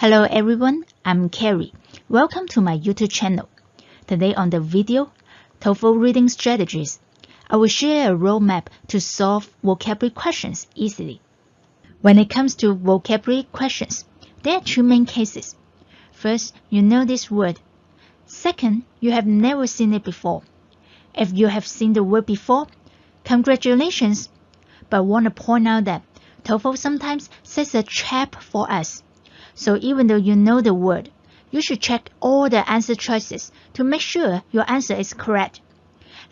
Hello everyone, I'm Carrie. Welcome to my YouTube channel. Today on the video, TOEFL reading strategies, I will share a roadmap to solve vocabulary questions easily. When it comes to vocabulary questions, there are two main cases. First, you know this word. Second, you have never seen it before. If you have seen the word before, congratulations. But I want to point out that TOEFL sometimes sets a trap for us. So even though you know the word, you should check all the answer choices to make sure your answer is correct.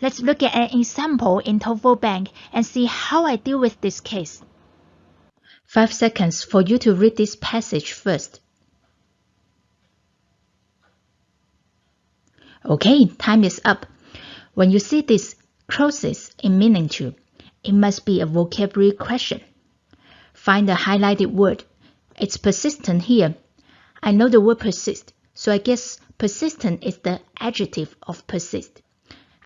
Let's look at an example in TOEFL Bank and see how I deal with this case. 5 seconds for you to read this passage first. Okay, time is up. When you see this closest in meaning to, it must be a vocabulary question. Find the highlighted word. It's persistent here. I know the word persist, so I guess persistent is the adjective of persist.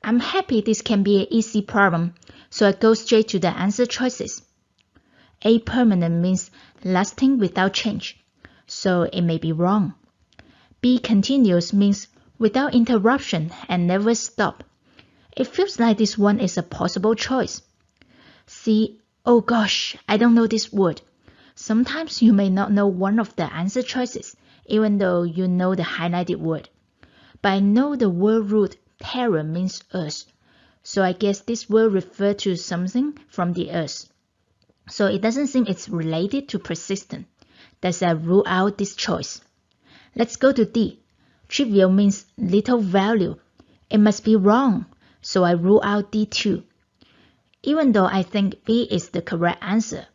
I'm happy this can be an easy problem, so I go straight to the answer choices. A permanent means lasting without change, so it may be wrong. B continuous means without interruption and never stop. It feels like this one is a possible choice. C, oh gosh, I don't know this word. Sometimes you may not know one of the answer choices, even though you know the highlighted word. But I know the word root terror means earth, so I guess this word refers to something from the earth. So it doesn't seem it's related to persistent. Thus I rule out this choice. Let's go to D. Trivial means little value. It must be wrong, so I rule out D too. Even though I think B is the correct answer,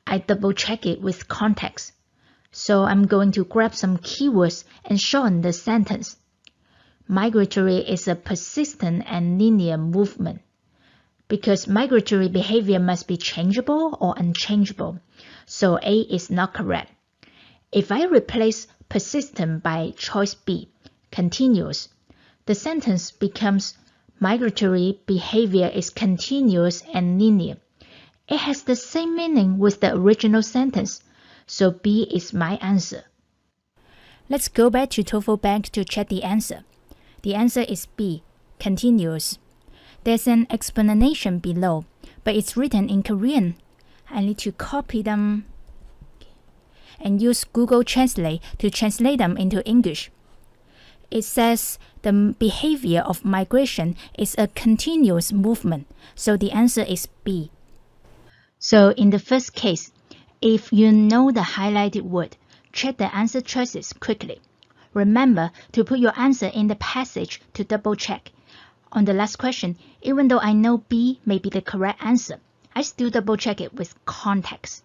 I double check it with context. So I'm going to grab some keywords and shorten the sentence. Migratory is a persistent and linear movement. Because migratory behavior must be changeable or unchangeable, so A is not correct. If I replace persistent by choice B, continuous, the sentence becomes migratory behavior is continuous and linear. It has the same meaning with the original sentence, so B is my answer. Let's go back to TOEFL Bank to check the answer. The answer is B, continuous. There's an explanation below, but it's written in Korean. I need to copy them and use Google Translate to translate them into English. It says the behavior of migration is a continuous movement, so the answer is B. So in the first case, if you know the highlighted word, check the answer choices quickly. Remember to put your answer in the passage to double check. On the last question, even though I know B may be the correct answer, I still double check it with context.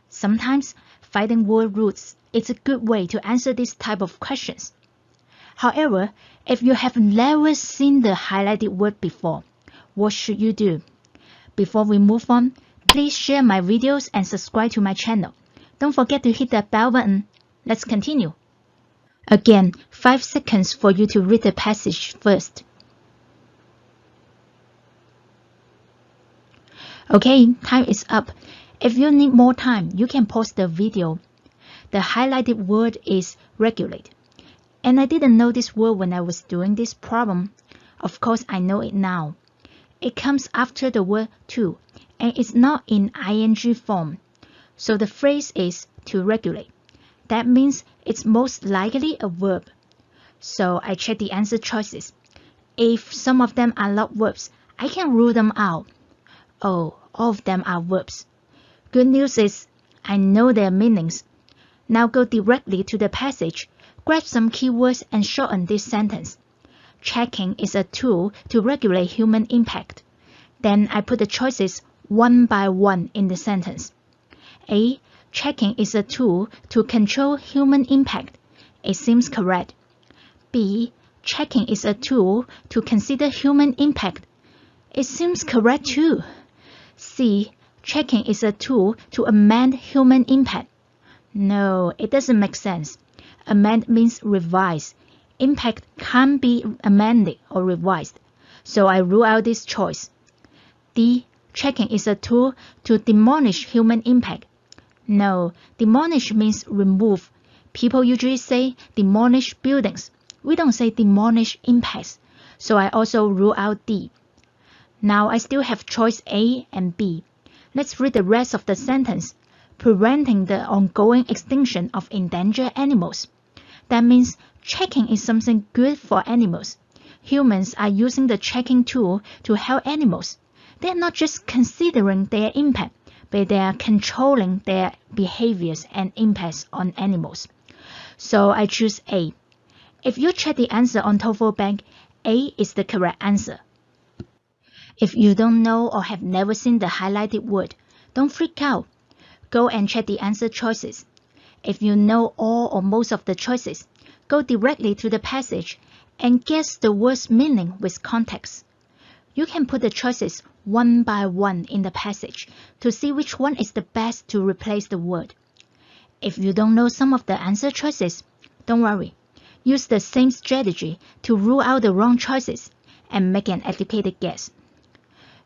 Sometimes finding word roots is a good way to answer this type of questions. However, if you have never seen the highlighted word before, what should you do? Before we move on, please share my videos and subscribe to my channel. Don't forget to hit the bell button. Let's continue. Again, 5 seconds for you to read the passage first. Okay, time is up. If you need more time, you can pause the video. The highlighted word is regulate. And I didn't know this word when I was doing this problem. Of course, I know it now. It comes after the word to, and it's not in ing form. So the phrase is to regulate. That means it's most likely a verb. So I check the answer choices. If some of them are not verbs, I can rule them out. Oh, all of them are verbs. Good news is, I know their meanings. Now go directly to the passage, grab some keywords and shorten this sentence. Checking is a tool to regulate human impact. Then I put the choices one by one in the sentence. A. Checking is a tool to control human impact. It seems correct. B. Checking is a tool to consider human impact. It seems correct too. C. Checking is a tool to amend human impact. No, it doesn't make sense. Amend means revise. Impact can't be amended or revised. So I rule out this choice. D. Checking is a tool to demolish human impact. No, demolish means remove. People usually say demolish buildings. We don't say demolish impacts, so I also rule out D. Now I still have choice A and B. Let's read the rest of the sentence. Preventing the ongoing extinction of endangered animals. That means checking is something good for animals. Humans are using the checking tool to help animals. They are not just considering their impact, but they are controlling their behaviors and impacts on animals. So I choose A. If you check the answer on TOEFL Bank, A is the correct answer. If you don't know or have never seen the highlighted word, don't freak out. Go and check the answer choices. If you know all or most of the choices, go directly to the passage and guess the word's meaning with context. You can put the choices one by one in the passage to see which one is the best to replace the word. If you don't know some of the answer choices, don't worry. Use the same strategy to rule out the wrong choices and make an educated guess.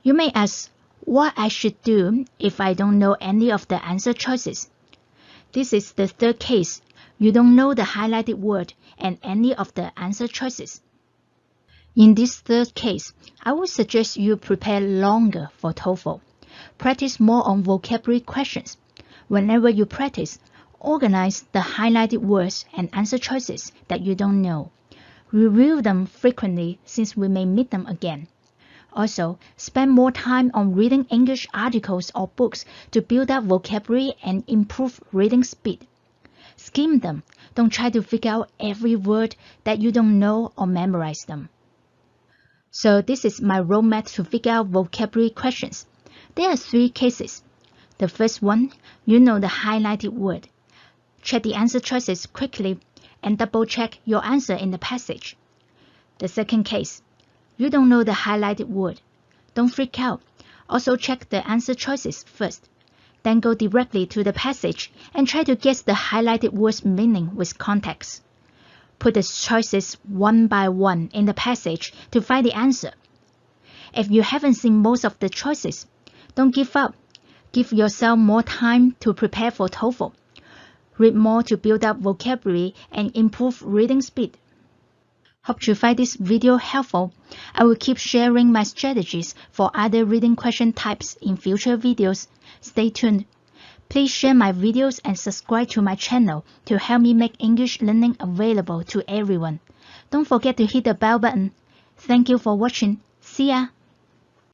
You may ask what I should do if I don't know any of the answer choices. This is the third case. You don't know the highlighted word and any of the answer choices. In this third case, I would suggest you prepare longer for TOEFL. Practice more on vocabulary questions. Whenever you practice, organize the highlighted words and answer choices that you don't know. Review them frequently since we may meet them again. Also, spend more time on reading English articles or books to build up vocabulary and improve reading speed. Skim them. Don't try to figure out every word that you don't know or memorize them. So this is my roadmap to figure out vocabulary questions. There are 3 cases. The first one, you know the highlighted word. Check the answer choices quickly and double-check your answer in the passage. The second case, you don't know the highlighted word. Don't freak out. Also check the answer choices first. Then go directly to the passage and try to guess the highlighted word's meaning with context. Put the choices one by one in the passage to find the answer. If you haven't seen most of the choices, don't give up. Give yourself more time to prepare for TOEFL. Read more to build up vocabulary and improve reading speed. Hope you find this video helpful. I will keep sharing my strategies for other reading question types in future videos. Stay tuned. Please share my videos and subscribe to my channel to help me make English learning available to everyone. Don't forget to hit the bell button. Thank you for watching. See ya!